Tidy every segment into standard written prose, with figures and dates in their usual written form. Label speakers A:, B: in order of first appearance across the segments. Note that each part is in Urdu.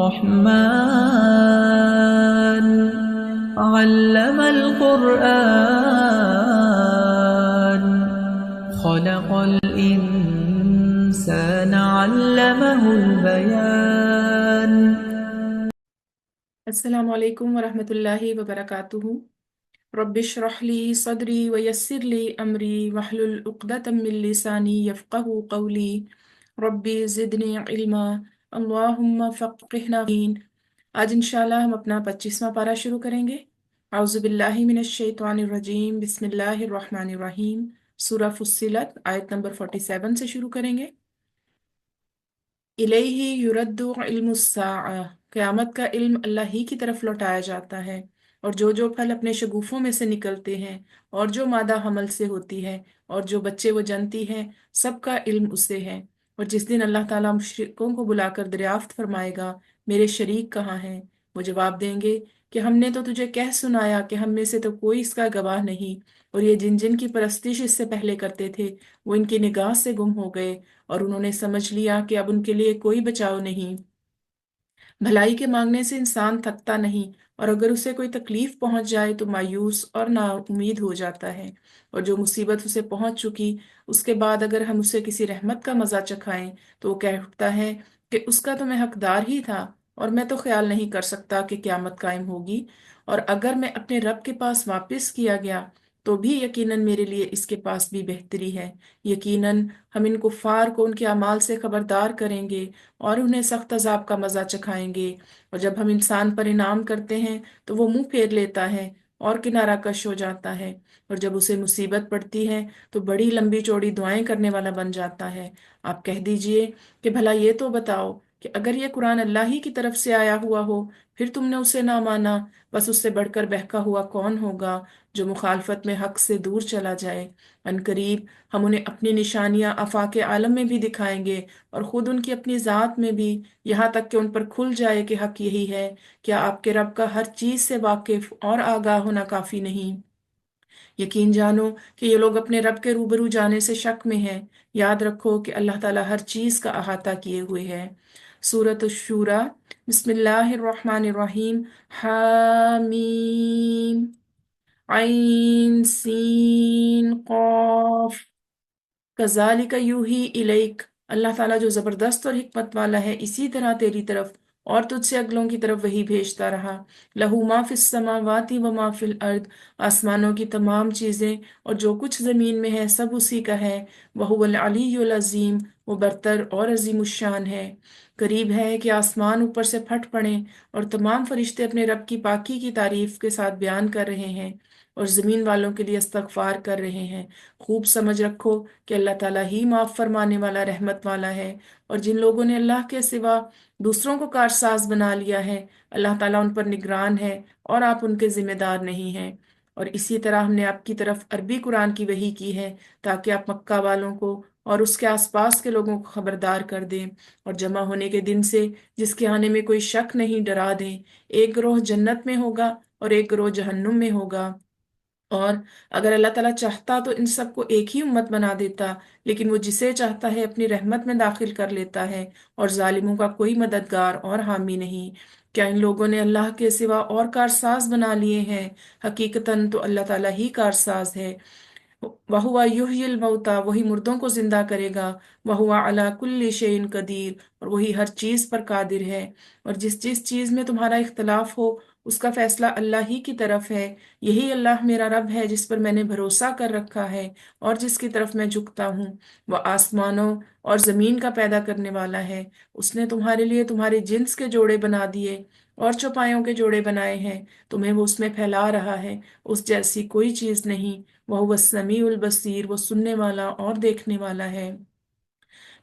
A: الرحمن علم القرآن خلق الإنسان علمه البيان.
B: السلام علیکم ورحمۃ اللہ وبرکاتہ. رب اشرح لی صدری ویسر لی امری واحلل عقدۃ من لسانی یفقہوا قولی. ربی زدنی علما اللہم فقہنا فی الدین. آج انشاءاللہ ہم اپنا 25واں پارہ شروع کریں گے. اعوذ باللہ من الشیطان الرجیم، بسم اللہ الرحمن الرحیم. سورہ فصلت آیت نمبر 47 سے شروع کریں گے. الیہ یرد علم الساعہ، قیامت کا علم اللہ ہی کی طرف لوٹایا جاتا ہے، اور جو پھل اپنے شگوفوں میں سے نکلتے ہیں، اور جو مادہ حمل سے ہوتی ہے، اور جو بچے وہ جنتی ہے، سب کا علم اسے ہے. اور جس دن اللہ تعالیٰ مشرکوں کو بلا کر دریافت فرمائے گا میرے شریک کہاں ہیں، وہ جواب دیں گے کہ ہم نے تو تجھے کہہ سنایا کہ ہم میں سے تو کوئی اس کا گواہ نہیں، اور یہ جن جن کی پرستش اس سے پہلے کرتے تھے وہ ان کی نگاہ سے گم ہو گئے، اور انہوں نے سمجھ لیا کہ اب ان کے لیے کوئی بچاؤ نہیں. بھلائی کے مانگنے سے انسان تھکتا نہیں، اور اگر اسے کوئی تکلیف پہنچ جائے تو مایوس اور نا امید ہو جاتا ہے. اور جو مصیبت اسے پہنچ چکی اس کے بعد اگر ہم اسے کسی رحمت کا مزہ چکھائیں تو وہ کہہ اٹھتا ہے کہ اس کا تو میں حقدار ہی تھا، اور میں تو خیال نہیں کر سکتا کہ قیامت قائم ہوگی، اور اگر میں اپنے رب کے پاس واپس کیا گیا تو بھی یقیناً میرے لیے اس کے پاس بھی بہتری ہے. یقیناً ہم ان کفار کو ان کے اعمال سے خبردار کریں گے اور انہیں سخت عذاب کا مزہ چکھائیں گے. اور جب ہم انسان پر انعام کرتے ہیں تو وہ منہ پھیر لیتا ہے اور کنارہ کش ہو جاتا ہے، اور جب اسے مصیبت پڑتی ہے تو بڑی لمبی چوڑی دعائیں کرنے والا بن جاتا ہے. آپ کہہ دیجئے کہ بھلا یہ تو بتاؤ کہ اگر یہ قرآن اللہ ہی کی طرف سے آیا ہوا ہو پھر تم نے اسے نہ مانا، بس اس سے بڑھ کر بہکا ہوا کون ہوگا جو مخالفت میں حق سے دور چلا جائے. ان قریب ہم انہیں اپنی نشانیاں آفاق عالم میں بھی دکھائیں گے اور خود ان کی اپنی ذات میں بھی، یہاں تک کہ ان پر کھل جائے کہ حق یہی ہے. کیا آپ کے رب کا ہر چیز سے واقف اور آگاہ ہونا کافی نہیں؟ یقین جانو کہ یہ لوگ اپنے رب کے روبرو جانے سے شک میں ہیں. یاد رکھو کہ اللہ تعالیٰ ہر چیز کا احاطہ کیے ہوئے ہے. سورۃ الشورى، بسم اللہ الرحمن الرحیم. حامیم عین سین قاف. کذالک یوحی الیک، اللہ تعالیٰ جو زبردست اور حکمت والا ہے اسی طرح تیری طرف اور تجھ سے اگلوں کی طرف وہی بھیجتا رہا. لہو ما فی السماوات و ما فی الارض، آسمانوں کی تمام چیزیں اور جو کچھ زمین میں ہے سب اسی کا ہے. وہو العلی العظیم، وہ برتر اور عظیم الشان ہے. قریب ہے کہ آسمان اوپر سے پھٹ پڑیں اور تمام فرشتے اپنے رب کی پاکی کی تعریف کے ساتھ بیان کر رہے ہیں اور زمین والوں کے لیے استغفار کر رہے ہیں. خوب سمجھ رکھو کہ اللہ تعالیٰ ہی معاف فرمانے والا رحمت والا ہے. اور جن لوگوں نے اللہ کے سوا دوسروں کو کارساز بنا لیا ہے اللہ تعالیٰ ان پر نگران ہے اور آپ ان کے ذمہ دار نہیں ہیں. اور اسی طرح ہم نے آپ کی طرف عربی قرآن کی وحی کی ہے تاکہ آپ مکہ والوں کو اور اس کے آس پاس کے لوگوں کو خبردار کر دیں اور جمع ہونے کے دن سے جس کے آنے میں کوئی شک نہیں ڈرا دیں. ایک گروہ جنت میں ہوگا اور ایک گروہ جہنم میں ہوگا. اور اگر اللہ تعالیٰ چاہتا تو ان سب کو ایک ہی امت بنا دیتا، لیکن وہ جسے چاہتا ہے اپنی رحمت میں داخل کر لیتا ہے، اور ظالموں کا کوئی مددگار اور حامی نہیں. کیا ان لوگوں نے اللہ کے سوا اور کارساز بنا لیے ہیں؟ حقیقتاً تو اللہ تعالیٰ ہی کارساز ہے. وَهُوَ يُحْيِي الْمَوْتَى، وہی مردوں کو زندہ کرے گا. وَهُوَ عَلَى كُلِّ شَيْءٍ قَدِيرٌ، اور وہی ہر چیز پر قادر ہے. اور جس جس چیز میں تمہارا اختلاف ہو اس کا فیصلہ اللہ ہی کی طرف ہے. یہی اللہ میرا رب ہے جس پر میں نے بھروسہ کر رکھا ہے اور جس کی طرف میں جھکتا ہوں. وہ آسمانوں اور زمین کا پیدا کرنے والا ہے. اس نے تمہارے لیے تمہارے جنس کے جوڑے بنا دیے اور چوپایوں کے جوڑے بنائے ہیں. تمہیں وہ اس میں پھیلا رہا ہے، اس جیسی کوئی چیز نہیں. وہ السمیع البصیر، وہ سننے والا اور دیکھنے والا ہے.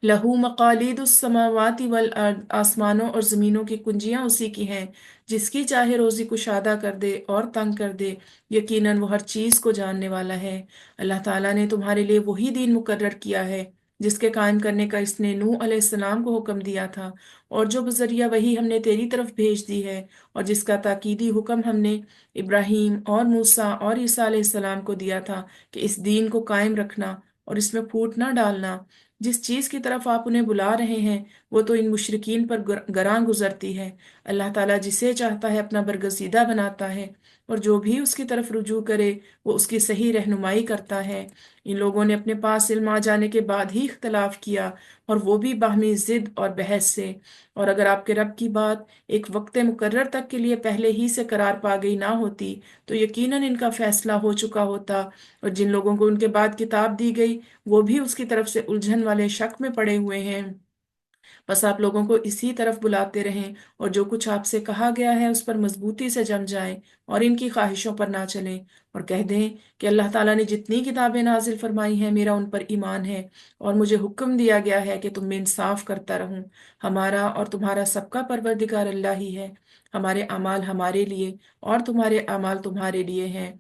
B: لہو مقالید السماوات والارض، آسمانوں اور زمینوں کی کنجیاں اسی کی ہیں. جس کی چاہے روزی کشادہ کر دے اور تنگ کر دے، یقیناً وہ ہر چیز کو جاننے والا ہے. اللہ تعالیٰ نے تمہارے لیے وہی دین مقرر کیا ہے جس کے قائم کرنے کا اس نے نوح علیہ السلام کو حکم دیا تھا، اور جو بذریعہ وہی ہم نے تیری طرف بھیج دی ہے، اور جس کا تاکیدی حکم ہم نے ابراہیم اور موسیٰ اور عیسیٰ علیہ السلام کو دیا تھا کہ اس دین کو قائم رکھنا اور اس میں پھوٹ نہ ڈالنا. جس چیز کی طرف آپ انہیں بلا رہے ہیں وہ تو ان مشرکین پر گراں گزرتی ہے۔ اللہ تعالیٰ جسے چاہتا ہے اپنا برگزیدہ بناتا ہے، اور جو بھی اس کی طرف رجوع کرے وہ اس کی صحیح رہنمائی کرتا ہے۔ ان لوگوں نے اپنے پاس علم آ جانے کے بعد ہی اختلاف کیا، اور وہ بھی باہمی ضد اور بحث سے۔ اور اگر آپ کے رب کی بات ایک وقت مقرر تک کے لیے پہلے ہی سے قرار پا گئی نہ ہوتی تو یقیناً ان کا فیصلہ ہو چکا ہوتا، اور جن لوگوں کو ان کے بعد کتاب دی گئی وہ بھی اس کی طرف سے الجھن والے شک میں پڑے ہوئے ہیں۔ بس آپ لوگوں کو اسی طرف بلاتے رہیں، اور جو کچھ آپ سے کہا گیا ہے اس پر مضبوطی سے جم جائیں اور ان کی خواہشوں پر نہ چلیں، اور کہہ دیں کہ اللہ تعالیٰ نے جتنی کتابیں نازل فرمائی ہیں میرا ان پر ایمان ہے، اور مجھے حکم دیا گیا ہے کہ تم میں انصاف کرتا رہوں۔ ہمارا اور تمہارا سب کا پروردگار اللہ ہی ہے، ہمارے اعمال ہمارے لیے اور تمہارے اعمال تمہارے لیے ہیں،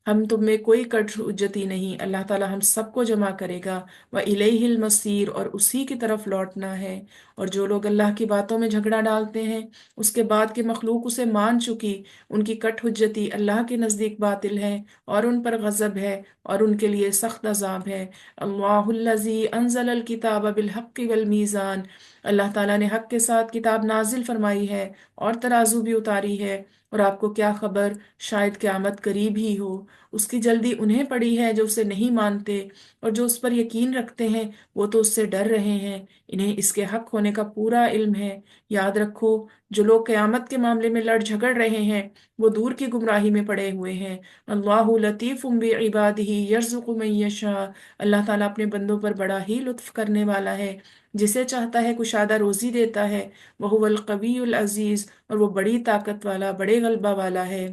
B: ہم تم میں کوئی کٹ حجتی نہیں۔ اللہ تعالیٰ ہم سب کو جمع کرے گا، وَإِلَيْهِ الْمَصِيرُ، اور اسی کی طرف لوٹنا ہے۔ اور جو لوگ اللہ کی باتوں میں جھگڑا ڈالتے ہیں اس کے بعد کہ مخلوق اسے مان چکی، ان کی کٹ حجتی اللہ کے نزدیک باطل ہے، اور ان پر غضب ہے، اور ان کے لیے سخت عذاب ہے۔ اللہ الذی انزل الکتاب بالحق والمیزان، اللہ تعالیٰ نے حق کے ساتھ کتاب نازل فرمائی ہے اور ترازو بھی اتاری ہے۔ اور آپ کو کیا خبر، شاید قیامت قریب ہی ہو۔ اس کی جلدی انہیں پڑی ہے جو اسے نہیں مانتے، اور جو اس پر یقین رکھتے ہیں وہ تو اس سے ڈر رہے ہیں، انہیں اس کے حق ہونے کا پورا علم ہے۔ یاد رکھو، جو لوگ قیامت کے معاملے میں لڑ جھگڑ رہے ہیں وہ دور کی گمراہی میں پڑے ہوئے ہیں۔ اللہ لطیف بعبادہ یرزق من یشاء، اللہ تعالیٰ اپنے بندوں پر بڑا ہی لطف کرنے والا ہے، جسے چاہتا ہے کشادہ روزی دیتا ہے۔ وہ القوی العزیز، اور وہ بڑی طاقت والا، بڑے غلبہ والا ہے۔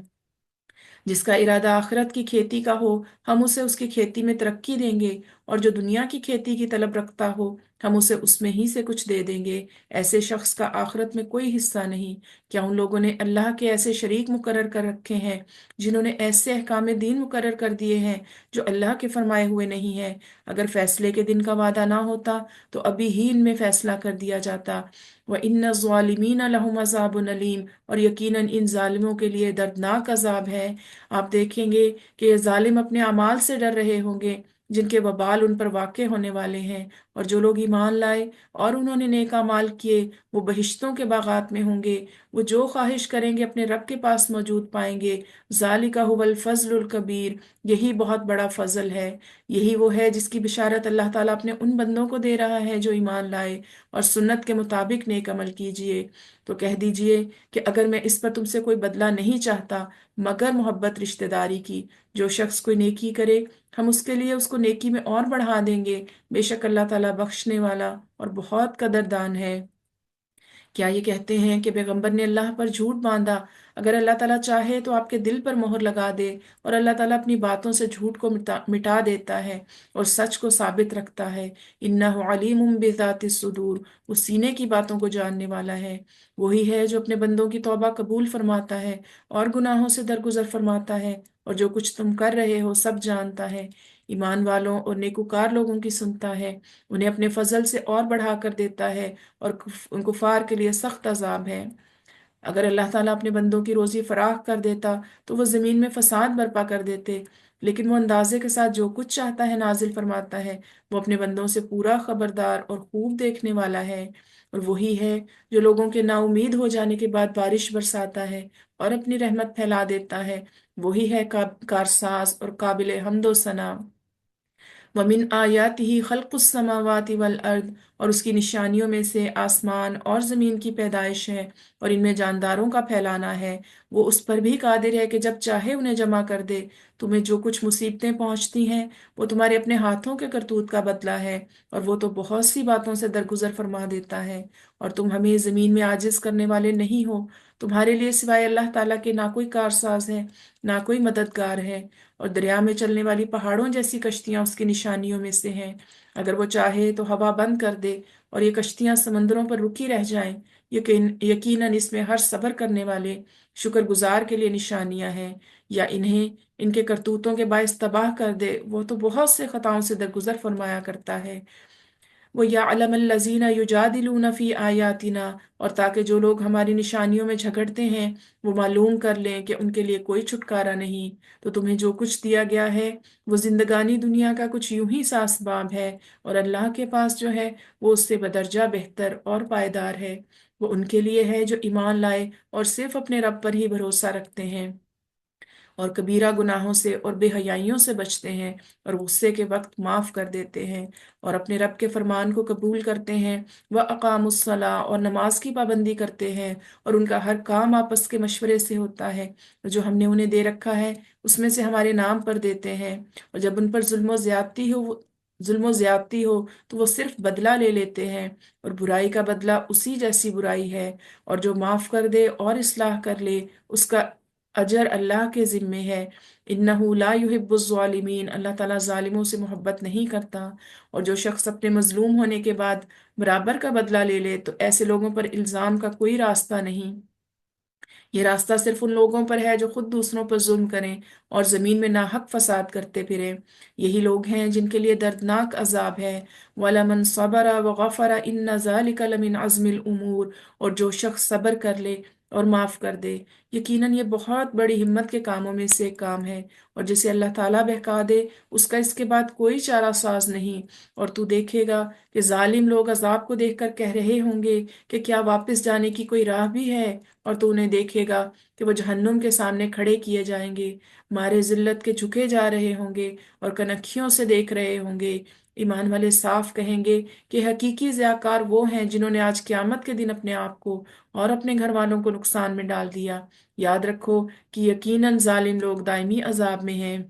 B: جس کا ارادہ آخرت کی کھیتی کا ہو ہم اسے اس کی کھیتی میں ترقی دیں گے، اور جو دنیا کی کھیتی کی طلب رکھتا ہو ہم اسے اس میں ہی سے کچھ دے دیں گے۔ ایسے شخص کا آخرت میں کوئی حصہ نہیں۔ کیا ان لوگوں نے اللہ کے ایسے شریک مقرر کر رکھے ہیں جنہوں نے ایسے احکام دین مقرر کر دیے ہیں جو اللہ کے فرمائے ہوئے نہیں ہیں؟ اگر فیصلے کے دن کا وعدہ نہ ہوتا تو ابھی ہی ان میں فیصلہ کر دیا جاتا۔ وَإِنَّ الظَّالِمِينَ لَهُمْ عَذَابٌ أَلِيمٌ، اور یقیناً ان ظالموں کے لیے دردناک عذاب ہے۔ آپ دیکھیں گے کہ یہ ظالم اپنے اعمال سے ڈر رہے ہوں گے جن کے وبال ان پر واقع ہونے والے ہیں، اور جو لوگ ایمان لائے اور انہوں نے نیک اعمال کیے وہ بہشتوں کے باغات میں ہوں گے، وہ جو خواہش کریں گے اپنے رب کے پاس موجود پائیں گے۔ ذالک هو الفضل الکبیر، یہی بہت بڑا فضل ہے، یہی وہ ہے جس کی بشارت اللہ تعالیٰ اپنے ان بندوں کو دے رہا ہے جو ایمان لائے اور سنت کے مطابق نیک عمل کیجئے۔ تو کہہ دیجئے کہ اگر میں اس پر تم سے کوئی بدلہ نہیں چاہتا مگر محبت رشتہ داری کی، جو شخص کوئی نیکی کرے ہم اس کے لیے اس کو نیکی میں اور بڑھا دیں گے، بے شک اللہ تعالیٰ بخشنے والا اور بہت قدردان ہے۔ کیا یہ کہتے ہیں کہ پیغمبر نے اللہ پر جھوٹ باندھا؟ اگر اللہ تعالیٰ چاہے تو آپ کے دل پر مہر لگا دے، اور اللہ تعالیٰ اپنی باتوں سے جھوٹ کو مٹا دیتا ہے اور سچ کو ثابت رکھتا ہے۔ انہ علیم بذات الصدور، وہ سینے کی باتوں کو جاننے والا ہے۔ وہی ہے جو اپنے بندوں کی توبہ قبول فرماتا ہے اور گناہوں سے درگزر فرماتا ہے، اور جو کچھ تم کر رہے ہو سب جانتا ہے۔ ایمان والوں اور نیکوکار لوگوں کی سنتا ہے، انہیں اپنے فضل سے اور بڑھا کر دیتا ہے، اور ان کفار کے لیے سخت عذاب ہے۔ اگر اللہ تعالیٰ اپنے بندوں کی روزی فراخ کر دیتا تو وہ زمین میں فساد برپا کر دیتے، لیکن وہ اندازے کے ساتھ جو کچھ چاہتا ہے نازل فرماتا ہے۔ وہ اپنے بندوں سے پورا خبردار اور خوب دیکھنے والا ہے۔ اور وہی ہے جو لوگوں کے نا امید ہو جانے کے بعد بارش برساتا ہے اور اپنی رحمت پھیلا دیتا ہے، وہی ہے کارساز اور قابل حمد و ثنا۔ وَمِنْ آیَاتِهِ خَلْقُ السَّمَاوَاتِ وَالْأَرْضِ، اور اس کی نشانیوں میں سے آسمان اور زمین کی پیدائش ہے اور ان میں جانداروں کا پھیلانا ہے۔ وہ اس پر بھی قادر ہے کہ جب چاہے انہیں جمع کر دے۔ تمہیں جو کچھ مصیبتیں پہنچتی ہیں وہ تمہارے اپنے ہاتھوں کے کرتوت کا بدلہ ہے، اور وہ تو بہت سی باتوں سے درگزر فرما دیتا ہے۔ اور تم ہمیں زمین میں عاجز کرنے والے نہیں ہو، تمہارے لیے سوائے اللہ تعالیٰ کے نہ کوئی کارساز ہے نہ کوئی مددگار ہے۔ اور دریا میں چلنے والی پہاڑوں جیسی کشتیاں اس کی نشانیوں میں سے ہیں۔ اگر وہ چاہے تو ہوا بند کر دے اور یہ کشتیاں سمندروں پر رکی رہ جائیں، یقیناً اس میں ہر صبر کرنے والے شکر گزار کے لیے نشانیاں ہیں۔ یا انہیں ان کے کرتوتوں کے باعث تباہ کر دے، وہ تو بہت سے خطاؤں سے درگزر فرمایا کرتا ہے۔ وَيَعْلَمَ الَّذِينَ يُجَادِلُونَ فِي آيَاتِنَا، اور تاکہ جو لوگ ہماری نشانیوں میں جھگڑتے ہیں وہ معلوم کر لیں کہ ان کے لیے کوئی چھٹکارا نہیں۔ تو تمہیں جو کچھ دیا گیا ہے وہ زندگانی دنیا کا کچھ یوں ہی سا اسباب ہے، اور اللہ کے پاس جو ہے وہ اس سے بدرجہ بہتر اور پائیدار ہے۔ وہ ان کے لیے ہے جو ایمان لائے اور صرف اپنے رب پر ہی بھروسہ رکھتے ہیں، اور کبیرہ گناہوں سے اور بے حیائیوں سے بچتے ہیں، اور غصے کے وقت معاف کر دیتے ہیں، اور اپنے رب کے فرمان کو قبول کرتے ہیں، وَأَقَامُوا الصَّلَاةَ، اور نماز کی پابندی کرتے ہیں، اور ان کا ہر کام آپس کے مشورے سے ہوتا ہے، جو ہم نے انہیں دے رکھا ہے اس میں سے ہمارے نام پر دیتے ہیں، اور جب ان پر ظلم و زیادتی ہو تو وہ صرف بدلہ لے لیتے ہیں، اور برائی کا بدلہ اسی جیسی برائی ہے، اور جو معاف کر دے اور اصلاح کر لے اس کا اجر اللہ کے ذمے ہے۔ انہ لا یحب الظالمین، اللہ تعالیٰ ظالموں سے محبت نہیں کرتا۔ اور جو شخص اپنے مظلوم ہونے کے بعد برابر کا بدلہ لے لے تو ایسے لوگوں پر الزام کا کوئی راستہ نہیں۔ یہ راستہ صرف ان لوگوں پر ہے جو خود دوسروں پر ظلم کریں اور زمین میں ناحق فساد کرتے پھریں۔ یہی لوگ ہیں جن کے لیے دردناک عذاب ہے۔ وَلَمَنْ صَبَرَ وَغَفَرَ إِنَّ ذَلِكَ لَمِنْ عَزْمِ الْأُمُورِ، اور جو شخص صبر کر لے اور معاف کر دے، یقیناً یہ بہت بڑی ہمت کے کاموں میں سے ایک کام ہے، اور جسے اللہ تعالیٰ بہکا دے اس کا اس کے بعد کوئی چارہ ساز نہیں۔ اور تو دیکھے گا کہ ظالم لوگ عذاب کو دیکھ کر کہہ رہے ہوں گے کہ کیا واپس جانے کی کوئی راہ بھی ہے، اور تو انہیں دیکھے گا کہ وہ جہنم کے سامنے کھڑے کیے جائیں گے، مارے ذلت کے جھکے جا رہے ہوں گے اور کنکھیوں سے دیکھ رہے ہوں گے۔ ایمان والے صاف کہیں گے کہ حقیقی ضیاءکار وہ ہیں جنہوں نے آج قیامت کے دن اپنے آپ کو اور اپنے گھر والوں کو نقصان میں ڈال دیا۔ یاد رکھو کہ یقیناً ظالم لوگ دائمی عذاب میں ہیں۔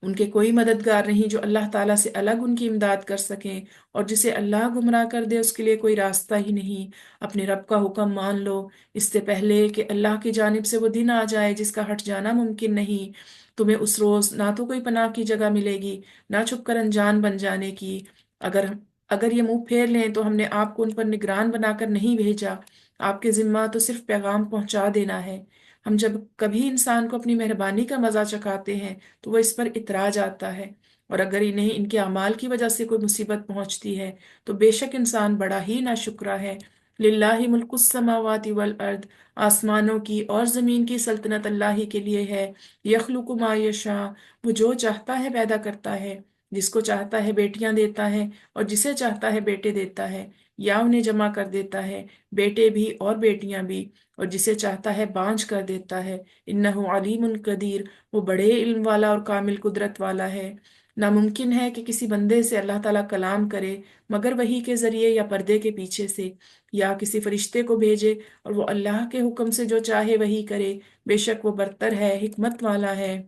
B: ان کے کوئی مددگار نہیں جو اللہ تعالیٰ سے الگ ان کی امداد کر سکیں، اور جسے اللہ گمراہ کر دے اس کے لیے کوئی راستہ ہی نہیں۔ اپنے رب کا حکم مان لو اس سے پہلے کہ اللہ کی جانب سے وہ دن آ جائے جس کا ہٹ جانا ممکن نہیں۔ تمہیں اس روز نہ تو کوئی پناہ کی جگہ ملے گی، نہ چھپ کر انجان بن جانے کی۔ اگر یہ منہ پھیر لیں تو ہم نے آپ کو ان پر نگران بنا کر نہیں بھیجا، آپ کے ذمہ تو صرف پیغام پہنچا دینا ہے۔ ہم جب کبھی انسان کو اپنی مہربانی کا مزہ چکھاتے ہیں تو وہ اس پر اتراج آتا ہے، اور اگر انہیں ان کے اعمال کی وجہ سے کوئی مصیبت پہنچتی ہے تو بے شک انسان بڑا ہی ناشکرا ہے۔ للہ ملک السماوات والارض، آسمانوں کی اور زمین کی سلطنت اللہ ہی کے لیے ہے۔ یخلق ما یشاء، وہ جو چاہتا ہے پیدا کرتا ہے، جس کو چاہتا ہے بیٹیاں دیتا ہے اور جسے چاہتا ہے بیٹے دیتا ہے، یا انہیں جمع کر دیتا ہے، بیٹے بھی اور بیٹیاں بھی، اور جسے چاہتا ہے بانجھ کر دیتا ہے۔ انہ علیم قدیر، وہ بڑے علم والا اور کامل قدرت والا ہے۔ ناممکن ہے کہ کسی بندے سے اللہ تعالیٰ کلام کرے مگر وحی کے ذریعے یا پردے کے پیچھے سے، یا کسی فرشتے کو بھیجے اور وہ اللہ کے حکم سے جو چاہے وحی کرے، بے شک وہ برتر ہے، حکمت والا ہے۔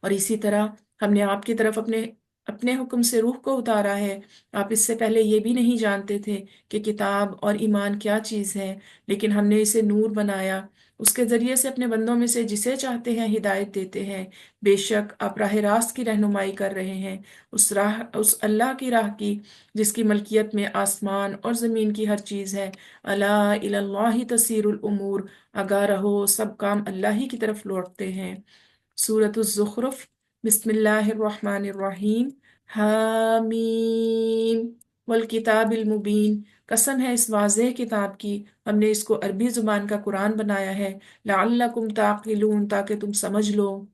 B: اور اسی طرح ہم نے آپ کی طرف اپنے حکم سے روح کو اتارا ہے۔ آپ اس سے پہلے یہ بھی نہیں جانتے تھے کہ کتاب اور ایمان کیا چیز ہے، لیکن ہم نے اسے نور بنایا، اس کے ذریعے سے اپنے بندوں میں سے جسے چاہتے ہیں ہدایت دیتے ہیں۔ بے شک آپ راہ راست کی رہنمائی کر رہے ہیں، اس اللہ کی راہ کی جس کی ملکیت میں آسمان اور زمین کی ہر چیز ہے۔ الا الی اللہ تسیر الامور، آگاہ رہو سب کام اللہ ہی کی طرف لوٹتے ہیں۔ سورۃ الزخرف، بسم اللہ الرحمن الرحیم، حامیم والکتاب المبین، قسم ہے اس واضح کتاب کی، ہم نے اس کو عربی زبان کا قرآن بنایا ہے، لعلکم تعقلون، تاکہ تم سمجھ لو۔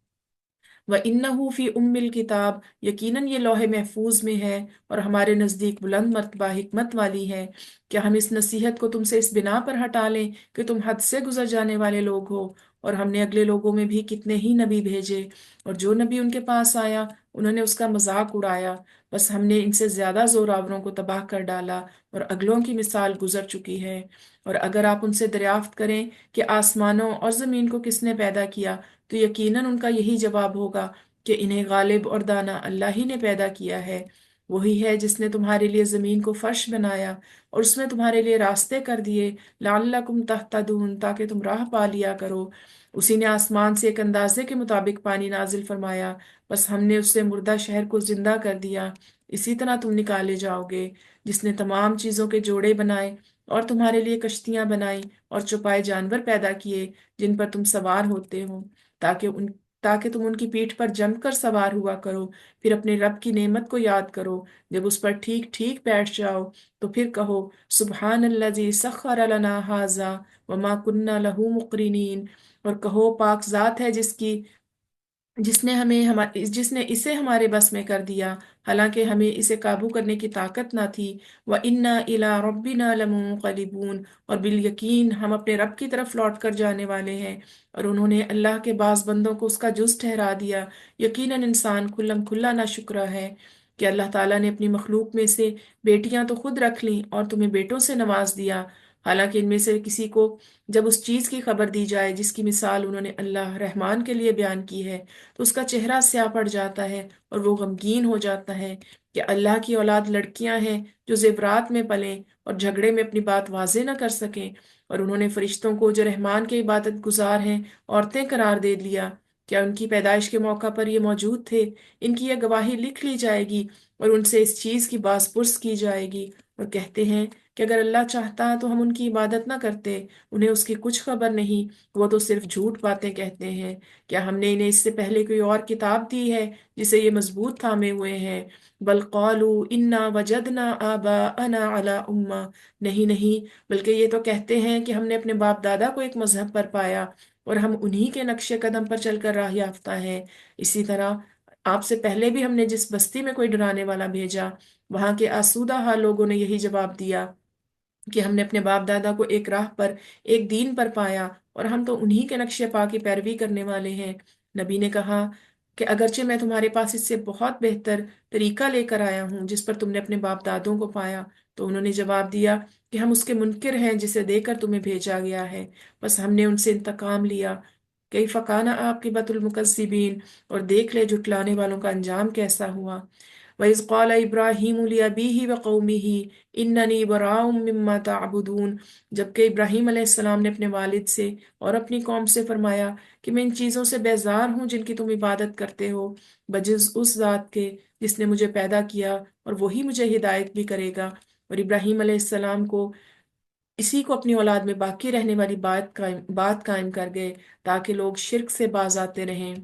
B: وَإِنَّهُ فِي أُمِّ الْكِتَابِ، یقیناً یہ لوح محفوظ میں ہے اور ہمارے نزدیک بلند مرتبہ حکمت والی ہے۔ کیا ہم اس نصیحت کو تم سے اس بنا پر ہٹا لیں کہ تم حد سے گزر جانے والے لوگ ہو؟ اور ہم نے اگلے لوگوں میں بھی کتنے ہی نبی بھیجے، اور جو نبی ان کے پاس آیا انہوں نے اس کا مذاق اڑایا، بس ہم نے ان سے زیادہ زوراوروں کو تباہ کر ڈالا، اور اگلوں کی مثال گزر چکی ہے۔ اور اگر آپ ان سے دریافت کریں کہ آسمانوں اور زمین کو کس نے پیدا کیا، تو یقیناً ان کا یہی جواب ہوگا کہ انہیں غالب اور دانا اللہ ہی نے پیدا کیا ہے۔ وہی ہے جس نے تمہارے لیے زمین کو فرش بنایا اور اس میں تمہارے لیے راستے کر دیے، لعلکم تہتدون، تاکہ تم راہ پا لیا کرو۔ اسی نے آسمان سے ایک اندازے کے مطابق پانی نازل فرمایا، بس ہم نے اس سے مردہ شہر کو زندہ کر دیا، اسی طرح تم نکالے جاؤ گے۔ جس نے تمام چیزوں کے جوڑے بنائے اور تمہارے لیے کشتیاں بنائیں اور چوپائے جانور پیدا کیے جن پر تم سوار ہوتے ہو، تاکہ تاکہ تم ان کی پیٹھ پر جم کر سوار ہوا کرو، پھر اپنے رب کی نعمت کو یاد کرو، جب اس پر ٹھیک ٹھیک بیٹھ جاؤ تو پھر کہو سبحان الذی سخر لنا ھذا وما كنا له مقرنین، اور کہو پاک ذات ہے جس نے اسے ہمارے بس میں کر دیا، حالانکہ ہمیں اسے قابو کرنے کی طاقت نہ تھی۔ وَإِنَّا إِلَىٰ رَبِّنَا لَمُنقَلِبُونَ، اور بالیقین ہم اپنے رب کی طرف لوٹ کر جانے والے ہیں۔ اور انہوں نے اللہ کے بعض بندوں کو اس کا جز ٹھہرا دیا۔ یقیناً انسان کھلم کھلا ناشکرا ہے کہ اللہ تعالیٰ نے اپنی مخلوق میں سے بیٹیاں تو خود رکھ لیں اور تمہیں بیٹوں سے نواز دیا، حالانکہ ان میں سے کسی کو جب اس چیز کی خبر دی جائے جس کی مثال انہوں نے اللہ رحمان کے لیے بیان کی ہے تو اس کا چہرہ سیاہ پڑ جاتا ہے اور وہ غمگین ہو جاتا ہے کہ اللہ کی اولاد لڑکیاں ہیں جو زیورات میں پلیں اور جھگڑے میں اپنی بات واضح نہ کر سکیں، اور انہوں نے فرشتوں کو جو رحمان کے عبادت گزار ہیں عورتیں قرار دے لیا۔ کیا ان کی پیدائش کے موقع پر یہ موجود تھے؟ ان کی یہ گواہی لکھ لی جائے گی اور ان سے اس چیز کی باز پرس کی جائے گی، اور کہتے ہیں کہ اگر اللہ چاہتا تو ہم ان کی عبادت نہ کرتے، انہیں اس کی کچھ خبر نہیں، وہ تو صرف جھوٹ باتیں کہتے ہیں۔ کیا ہم نے انہیں اس سے پہلے کوئی اور کتاب دی ہے جسے یہ مضبوط تھامے ہوئے ہیں؟ بل قالوا انا وجدنا آباءنا علی امہ، نہیں نہیں، بلکہ یہ تو کہتے ہیں کہ ہم نے اپنے باپ دادا کو ایک مذہب پر پایا اور ہم انہی کے نقش قدم پر چل کر راہ یافتہ ہیں۔ اسی طرح آپ سے پہلے بھی ہم نے جس بستی میں کوئی ڈرانے والا بھیجا، وہاں کے آسودہ حال لوگوں نے یہی جواب دیا کہ ہم نے اپنے باپ دادا کو ایک راہ پر، ایک دین پر پایا اور ہم تو انہی کے نقش پا کی پیروی کرنے والے ہیں۔ نبی نے کہا کہ اگرچہ میں تمہارے پاس اس سے بہت بہتر طریقہ لے کر آیا ہوں جس پر تم نے اپنے باپ دادوں کو پایا، تو انہوں نے جواب دیا کہ ہم اس کے منکر ہیں جسے دے کر تمہیں بھیجا گیا ہے، بس ہم نے ان سے انتقام لیا۔ کیف کان عاقبۃ المکذبین، اور دیکھ لے جھٹلانے والوں کا انجام کیسا ہوا۔ وَإِذْ قَالَ إِبْرَاهِيمُ لِأَبِيهِ وَقَوْمِهِ إِنَّنِي بَرَاءٌ مِّمَّا تَعْبُدُونَ، جبکہ ابراہیم علیہ السلام نے اپنے والد سے اور اپنی قوم سے فرمایا کہ میں ان چیزوں سے بیزار ہوں جن کی تم عبادت کرتے ہو، بجز اس ذات کے جس نے مجھے پیدا کیا اور وہی مجھے ہدایت بھی کرے گا۔ اور ابراہیم علیہ السلام کو اسی کو اپنی اولاد میں باقی رہنے والی بات قائم کر گئے تاکہ لوگ شرک سے باز آتے رہیں،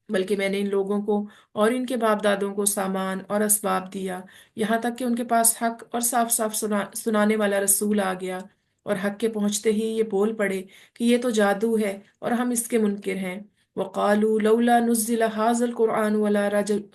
B: بلکہ میں نے ان لوگوں کو اور ان کے باپ دادوں کو سامان اور اسباب دیا، یہاں تک کہ ان کے پاس حق اور صاف صاف سنانے والا رسول آ گیا، اور حق کے پہنچتے ہی یہ بول پڑے کہ یہ تو جادو ہے اور ہم اس کے منکر ہیں۔ وَقَالُوا لَوْلَا نُزِّلَ هَٰذَا الْقُرْآنُ عَلَىٰ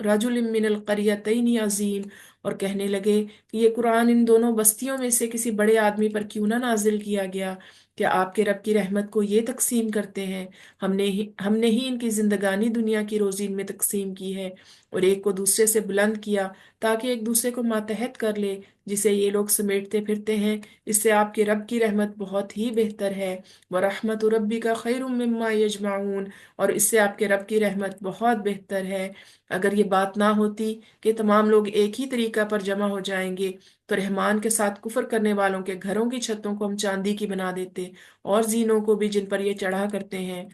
B: رَجُلٍ مِّنَ الْقَرْيَتَيْنِ عَظِيمٍ، اور کہنے لگے کہ یہ قرآن ان دونوں بستیوں میں سے کسی بڑے آدمی پر کیوں نہ نازل کیا گیا۔ کیا آپ کے رب کی رحمت کو یہ تقسیم کرتے ہیں؟ ہم نے ہی ان کی زندگانی دنیا کی روزی ان میں تقسیم کی ہے، اور ایک کو دوسرے سے بلند کیا تاکہ ایک دوسرے کو ماتحت کر لے، جسے یہ لوگ سمیٹتے پھرتے ہیں، اس سے آپ کے رب کی رحمت بہت ہی بہتر ہے۔ وَرَحْمَتُ رَبِّكَ خَيْرٌ مِّمَّا يَجْمَعُونَ، اور اس سے آپ کے رب کی رحمت بہت بہتر ہے۔ اگر یہ بات نہ ہوتی کہ تمام لوگ ایک ہی طریقہ پر جمع ہو جائیں گے تو رحمان کے ساتھ کفر کرنے والوں کے گھروں کی چھتوں کو ہم چاندی کی بنا دیتے اور زینوں کو بھی جن پر یہ چڑھا کرتے ہیں۔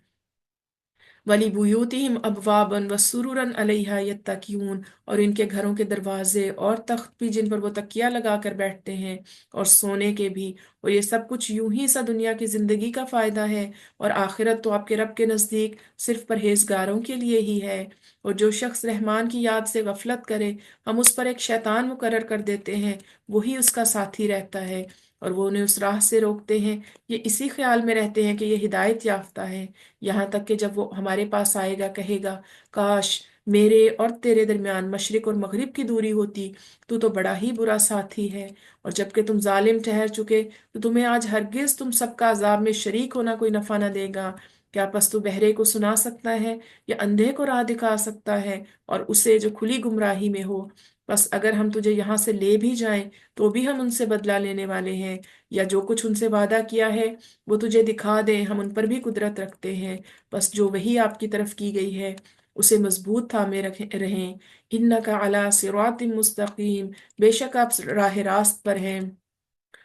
B: وَلِبُيُوتِهِمْ أَبْوَابًا وَسُرُرًا عَلَيْهَا يَتَّكِئُونَ، اور ان کے گھروں کے دروازے اور تخت بھی جن پر وہ تکیہ لگا کر بیٹھتے ہیں، اور سونے کے بھی، اور یہ سب کچھ یوں ہی سا دنیا کی زندگی کا فائدہ ہے، اور آخرت تو آپ کے رب کے نزدیک صرف پرہیزگاروں کے لیے ہی ہے۔ اور جو شخص رحمان کی یاد سے غفلت کرے ہم اس پر ایک شیطان مقرر کر دیتے ہیں، وہی اس کا ساتھی رہتا ہے، اور وہ انہیں اس راہ سے روکتے ہیں، یہ اسی خیال میں رہتے ہیں کہ یہ ہدایت یافتہ ہے، یہاں تک کہ جب وہ ہمارے پاس آئے گا کہے گا کاش میرے اور تیرے درمیان مشرق اور مغرب کی دوری ہوتی، تو بڑا ہی برا ساتھی ہے، اور جب کہ تم ظالم ٹھہر چکے تو تمہیں آج ہرگز تم سب کا عذاب میں شریک ہونا کوئی نفع نہ دے گا۔ کیا پس تو بہرے کو سنا سکتا ہے یا اندھے کو راہ دکھا سکتا ہے، اور اسے جو کھلی گمراہی میں ہو؟ بس اگر ہم تجھے یہاں سے لے بھی جائیں تو بھی ہم ان سے بدلہ لینے والے ہیں، یا جو کچھ ان سے وعدہ کیا ہے وہ تجھے دکھا دیں، ہم ان پر بھی قدرت رکھتے ہیں، بس جو وہی آپ کی طرف کی گئی ہے اسے مضبوط تھامے رہیں۔ انک علی صراط مستقیم، بے شک آپ راہ راست پر ہیں،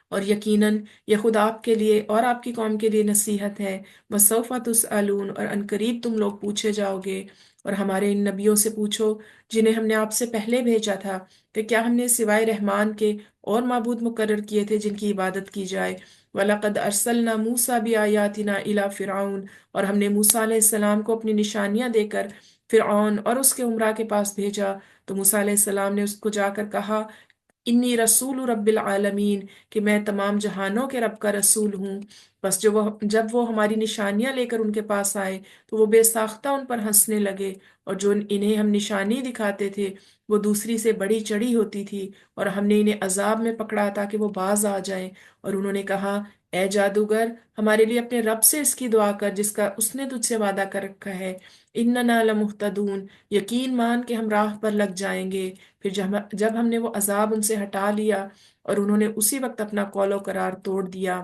B: اور یقیناً یہ خود آپ کے لیے اور آپ کی قوم کے لیے نصیحت ہے۔ وسوف تسألون، اور عنقریب تم لوگ پوچھے جاؤ گے۔ اور ہمارے ان نبیوں سے پوچھو جنہیں ہم نے آپ سے پہلے بھیجا تھا کہ کیا ہم نے سوائے رحمان کے اور معبود مقرر کیے تھے جن کی عبادت کی جائے؟ وَلَقَدْ أَرْسَلْنَا مُوسَىٰ بِآيَاتِنَا إِلَىٰ فِرْعَوْنَ، اور ہم نے موسیٰ علیہ السلام کو اپنی نشانیاں دے کر فرعون اور اس کے امراء کے پاس بھیجا۔ تو موسیٰ علیہ السلام نے اس کو جا کر کہا، انی رسول رب العالمین، کہ میں تمام جہانوں کے رب کا رسول ہوں۔ بس جب وہ ہماری نشانیاں لے کر ان کے پاس آئے تو وہ بے ساختہ ان پر ہنسنے لگے، اور جو انہیں ہم نشانی دکھاتے تھے وہ دوسری سے بڑی چڑھی ہوتی تھی، اور ہم نے انہیں عذاب میں پکڑا تاکہ وہ باز آ جائیں۔ اور انہوں نے کہا، اے جادوگر، ہمارے لیے اپنے رب سے اس کی دعا کر جس کا اس نے تجھ سے وعدہ کر رکھا ہے، اننا لمہتدون، یقین مان کے ہم راہ پر لگ جائیں گے۔ پھر جب ہم نے وہ عذاب ان سے ہٹا لیا اور انہوں نے اسی وقت اپنا قول و قرار توڑ دیا۔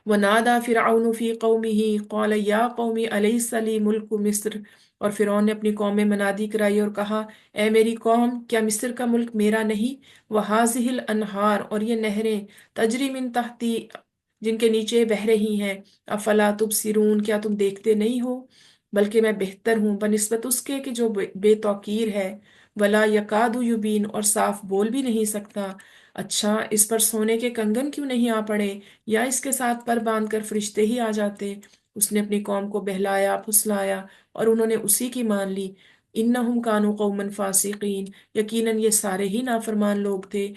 B: وَنَادَى فِرْعَوْنُ فِي قَوْمِهِ قَالَ يَا قَوْمِ أَلَيْسَ لِي مُلْكُ مصر، اور فرعون نے اپنی قوم میں منادی کرائی اور کہا، اے میری قوم، کیا مصر کا ملک میرا نہیں؟ وَهَٰذِهِ الْأَنْهَارُ، اور یہ نہریں، تجری من تحتی، جن کے نیچے بہہ رہی ہیں، افلا تبصرون، کیا تم دیکھتے نہیں ہو؟ بلکہ میں بہتر ہوں بنسبت اس کے کہ جو بے توقیر ہے، ولا یکاد یبین، اور صاف بول بھی نہیں سکتا۔ اچھا، اس پر سونے کے کنگن کیوں نہیں آ پڑے، یا اس کے ساتھ پر باندھ کر فرشتے ہی آ جاتے۔ اس نے اپنی قوم کو بہلایا پھسلایا اور انہوں نے اسی کی مان لی۔ انہم کانوا قوما فاسقین، یقیناً یہ سارے ہی نافرمان لوگ تھے۔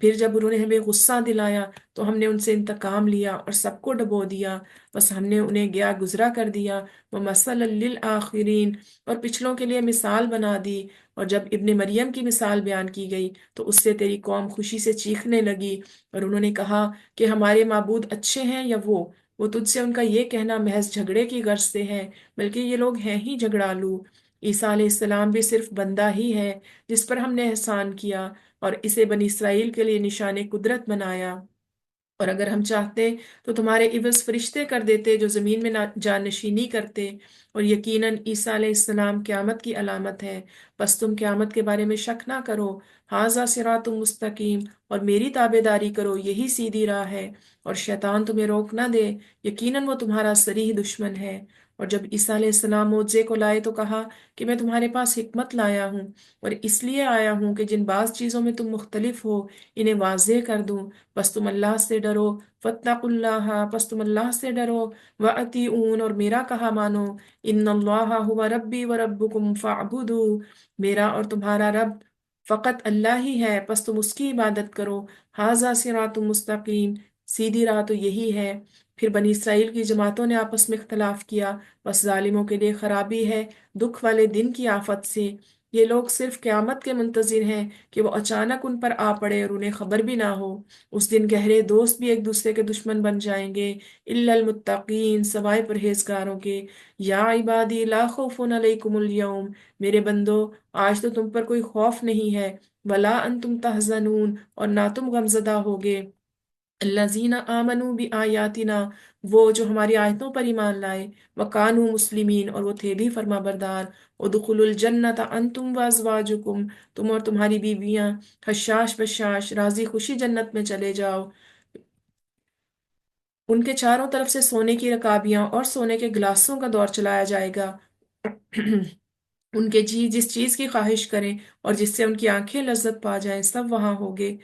B: پھر جب انہوں نے ہمیں غصہ دلایا تو ہم نے ان سے انتقام لیا اور سب کو ڈبو دیا، بس ہم نے انہیں گیا گزرا کر دیا۔ وَمَثَلًا لِّلْآخِرِينَ، اور پچھلوں کے لیے مثال بنا دی۔ اور جب ابن مریم کی مثال بیان کی گئی تو اس سے تیری قوم خوشی سے چیخنے لگی، اور انہوں نے کہا کہ ہمارے معبود اچھے ہیں یا وہ تجھ سے ان کا یہ کہنا محض جھگڑے کی غرض سے ہے، بلکہ یہ لوگ ہیں ہی جھگڑالو۔ عیسیٰ علیہ السلام بھی صرف بندہ ہی ہے جس پر ہم نے احسان کیا اور اسے بنی اسرائیل کے لیے نشان قدرت بنایا، اور اگر ہم چاہتے تو تمہارے عوض فرشتے کر دیتے جو زمین میں جانشینی کرتے، اور یقیناً عیسیٰ علیہ السلام قیامت کی علامت ہے، بس تم قیامت کے بارے میں شک نہ کرو۔ ھذا صراط مستقیم، اور میری تابع داری کرو، یہی سیدھی راہ ہے، اور شیطان تمہیں روک نہ دے، یقیناً وہ تمہارا صریح دشمن ہے۔ اور جب عیسیٰ علیہ السلام معجزے کو لائے تو کہا کہ میں تمہارے پاس حکمت لایا ہوں، اور اس لیے آیا ہوں کہ جن بعض چیزوں میں تم مختلف ہو انہیں واضح کر دوں، بس تم اللہ سے ڈرو۔ فاتقوا اللہ، پس تم اللہ سے ڈرو۔ وَأَطِیعُونِ، اور میرا کہا مانو۔ ان اللہ هو ربی وربکم فاعبدوا، میرا اور تمہارا رب فقط اللہ ہی ہے، پس تم اس کی عبادت کرو۔ ھذا صراط مستقیم، سیدھی راہ تو یہی ہے۔ پھر بنی اسرائیل کی جماعتوں نے آپس میں اختلاف کیا، بس ظالموں کے لیے خرابی ہے دکھ والے دن کی آفت سے۔ یہ لوگ صرف قیامت کے منتظر ہیں کہ وہ اچانک ان پر آ پڑے اور انہیں خبر بھی نہ ہو۔ اس دن گہرے دوست بھی ایک دوسرے کے دشمن بن جائیں گے، الا المتقین، سوائے پرہیزگاروں کے۔ یا عبادی لا خوف علیکم الیوم، میرے بندو آج تو تم پر کوئی خوف نہیں ہے، ولا انتم تحزنون، اور نہ تم غمزدہ ہوگے۔ الذین آمنوا بآیاتنا، وہ جو ہماری آیتوں پر ایمان لائے، وکانوا مسلمین، اور وہ تھے بھی فرما بردار۔ ادخلوا الجنت انتم وازواجکم، تم اور تمہاری بیویاں، حشاش بشاش، راضی خوشی جنت میں چلے جاؤ۔ ان کے چاروں طرف سے سونے کی رکابیاں اور سونے کے گلاسوں کا دور چلایا جائے گا۔ ان کے جی جس چیز کی خواہش کریں اور جس سے ان کی آنکھیں لذت پا جائیں سب وہاں ہوگے۔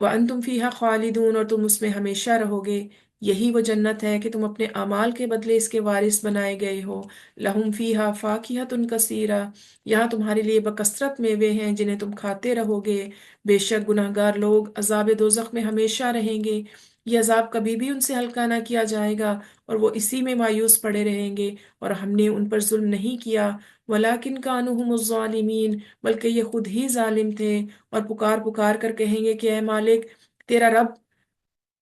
B: وَأَنْتُمْ فِيهَا خَالِدُونَ، اور تم اس میں ہمیشہ رہو گے۔ یہی وہ جنت ہے کہ تم اپنے اعمال کے بدلے اس کے وارث بنائے گئے ہو۔ لَهُمْ فِيهَا فَاكِهَةٌ كَثِيرَةٌ، یہاں تمہارے لیے بکثرت میوے ہیں جنہیں تم کھاتے رہو گے۔ بے شک گناہگار لوگ عذاب دوزخ میں ہمیشہ رہیں گے، یہ عذاب کبھی بھی ان سے ہلکا نہ کیا جائے گا، اور وہ اسی میں مایوس پڑے رہیں گے، اور ہم نے ان پر ظلم نہیں کیا۔ وَلَٰكِنْ كَانُوا هُمُ الظَّالِمِينَ، بلکہ یہ خود ہی ظالم تھے، اور پکار پکار کر کہیں گے کہ اے مالک، تیرا رب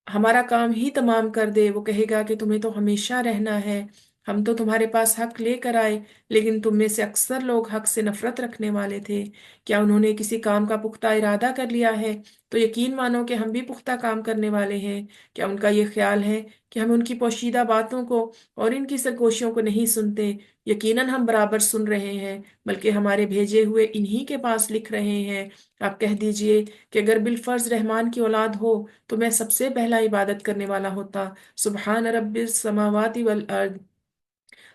B: ہمارا کام ہی تمام کر دے۔ وہ کہے گا کہ تمہیں تو ہمیشہ رہنا ہے، ہم تو تمہارے پاس حق لے کر آئے، لیکن تم میں سے اکثر لوگ حق سے نفرت رکھنے والے تھے۔ کیا انہوں نے کسی کام کا پختہ ارادہ کر لیا ہے تو یقین مانو کہ ہم بھی پختہ کام کرنے والے ہیں۔ کیا ان کا یہ خیال ہے کہ ہم ان کی پوشیدہ باتوں کو اور ان کی سرگوشیوں کو نہیں سنتے؟ یقیناً ہم برابر سن رہے ہیں، بلکہ ہمارے بھیجے ہوئے انہی کے پاس لکھ رہے ہیں۔ آپ کہہ دیجئے کہ اگر بالفرض رحمان کی اولاد ہو تو میں سب سے پہلا عبادت کرنے والا ہوتا۔ سبحان رب السماوات والارض،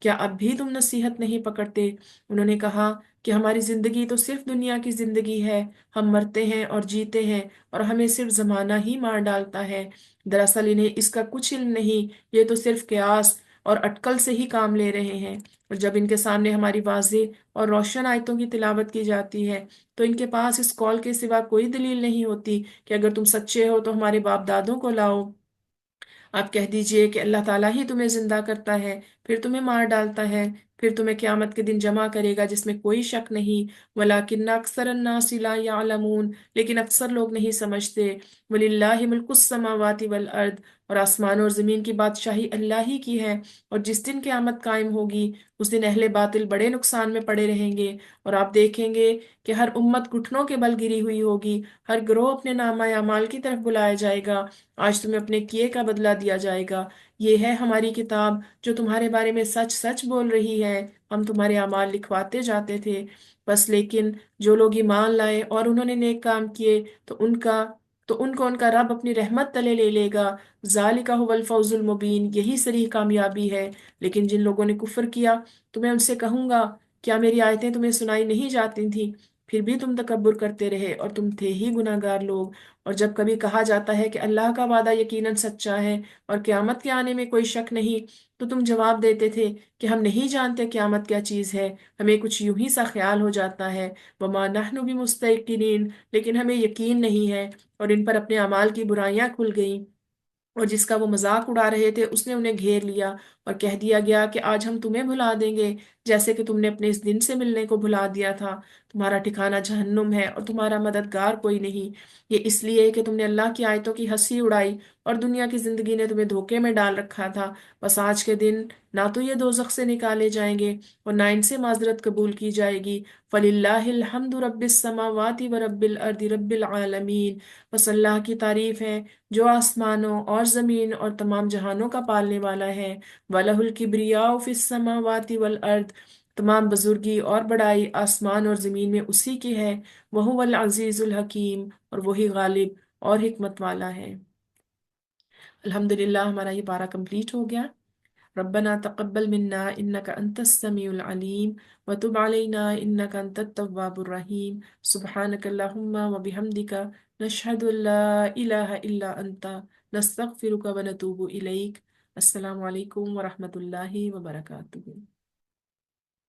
B: کیا اب بھی تم نصیحت نہیں پکڑتے؟ انہوں نے کہا کہ ہماری زندگی تو صرف دنیا کی زندگی ہے، ہم مرتے ہیں اور جیتے ہیں اور ہمیں صرف زمانہ ہی مار ڈالتا ہے۔ دراصل انہیں اس کا کچھ علم نہیں، یہ تو صرف قیاس اور اٹکل سے ہی کام لے رہے ہیں۔ اور جب ان کے سامنے ہماری واضح اور روشن آیتوں کی تلاوت کی جاتی ہے تو ان کے پاس اس قول کے سوا کوئی دلیل نہیں ہوتی کہ اگر تم سچے ہو تو ہمارے باپ دادوں کو لاؤ۔ آپ کہہ دیجئے کہ اللہ تعالیٰ ہی تمہیں زندہ کرتا ہے، پھر تمہیں مار ڈالتا ہے، پھر تمہیں قیامت کے دن جمع کرے گا جس میں کوئی شک نہیں۔ وَلَٰكِنَّ أَكْثَرَ النَّاسِ لَا يَعْلَمُونَ، لیکن اکثر لوگ نہیں سمجھتے۔ وَلِلَّهِ مُلْكُ السَّمَاوَاتِ وَالْأَرْضِ، اور آسمان اور زمین کی بادشاہی اللہ ہی کی ہے۔ اور جس دن قیامت قائم ہوگی اس دن اہل باطل بڑے نقصان میں پڑے رہیں گے، اور آپ دیکھیں گے کہ ہر امت گھٹنوں کے بل گری ہوئی ہوگی، ہر گروہ اپنے نامہ اعمال کی طرف بلایا جائے گا، آج تمہیں اپنے کیے کا بدلہ دیا جائے گا۔ یہ ہے ہماری کتاب جو تمہارے بارے میں سچ سچ بول رہی ہے، ہم تمہارے اعمال لکھواتے جاتے تھے۔ بس لیکن جو لوگ ایمان لائے اور انہوں نے نیک کام کیے تو ان کو ان کا رب اپنی رحمت تلے لے لے گا۔ ذالک هو الفوز المبین، یہی صریح کامیابی ہے۔ لیکن جن لوگوں نے کفر کیا تو میں ان سے کہوں گا کیا میری آیتیں تمہیں سنائی نہیں جاتی تھیں؟ پھر بھی تم تکبر کرتے رہے اور تم تھے ہی گناہ گار لوگ۔ اور جب کبھی کہا جاتا ہے کہ اللہ کا وعدہ یقیناً سچا ہے اور قیامت کے آنے میں کوئی شک نہیں، تو تم جواب دیتے تھے کہ ہم نہیں جانتے قیامت کیا چیز ہے، ہمیں کچھ یوں ہی سا خیال ہو جاتا ہے۔ وما نحن بمستيقنين، لیکن ہمیں یقین نہیں ہے۔ اور ان پر اپنے اعمال کی برائیاں کھل گئیں، اور جس کا وہ مذاق اڑا رہے تھے اس نے انہیں گھیر لیا، اور کہہ دیا گیا کہ آج ہم تمہیں بھلا دیں گے جیسے کہ تم نے اپنے اس دن سے ملنے کو بھلا دیا تھا۔ تمہارا ٹھکانہ جہنم ہے اور تمہارا مددگار کوئی نہیں۔ یہ اس لیے کہ تم نے اللہ کی آیتوں کی ہنسی اڑائی اور دنیا کی زندگی نے تمہیں دھوکے میں ڈال رکھا تھا۔ بس آج کے دن نہ تو یہ دوزخ سے نکالے جائیں گے اور نہ ان سے معذرت قبول کی جائے گی۔ فَلِلَّهِ الْحَمْدُ رَبِّ السَّمَاوَاتِ وَرَبِّ الْأَرْضِ رَبِّ الْعَالَمِينَ، بس اللہ کی تعریف ہے جو آسمانوں اور زمین اور تمام جہانوں کا پالنے والا ہے۔ وَلَهُ الْكِبْرِيَاءُ فِي السَّمَاوَاتِ وَالْأَرْضِ، تمام بزرگی اور بڑائی آسمان اور زمین میں اسی کی ہے۔ وَهُوَ الْعَزِيزُ الْحَكِيمُ، اور وہی غالب اور حکمت والا ہے۔ الحمدللہ ہمارا یہ پارہ کمپلیٹ ہو گیا۔ ربنا تقبل منا انك انت السميع العليم وتب علينا انك انت التواب الرحيم سبحانك اللهم وبحمدك نشهد ان لا اله الا انت نستغفرك ونتوب اليك۔ السلام علیکم ورحمۃ اللہ وبرکاتہ۔